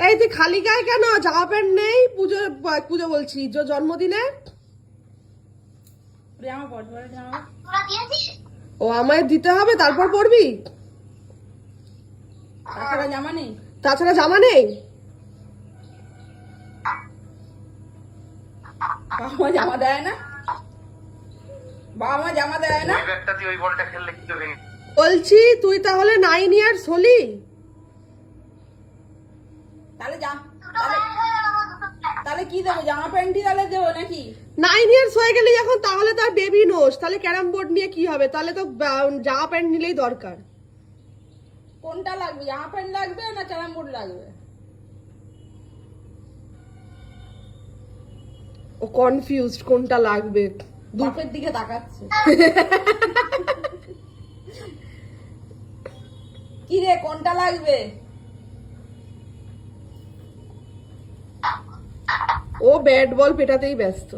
এই তুই খালি গায়ে কেন? জামা প্যান্ট নেই? পুজো পুজো বলছি জন্মদিনে। ও আমায় দিতে হবে, তারপর পরবি? তাছাড়া জামা নেই? তাছাড়া জামা নেই? বাবা মা জামা দেয় না? বাবা মা জামা দেয় না? বলছি তুই তাহলে 9 ইয়ার্স হলি? তাহলে তাহলে কি দেবো? জামা প্যান্টই তাহলে দেবো নাকি? 9 ইয়ার্স হয়ে গেলি এখন, তাহলে তো আর বেবি নোস, তাহলে ক্যারাম বোর্ড নিয়ে কি হবে? তাহলে তো জামা প্যান্ট নিলেই দরকার। কোনটা লাগবে? জামা প্যান্ট লাগবে না ক্যারাম বোর্ড লাগবে? ও কনফিউজড কোনটা লাগবে। বাপের দিকে তাকাচ্ছে। কি রে, কোনটা লাগবে? ও ব্যাট বল পেটাতেই ব্যস্ত।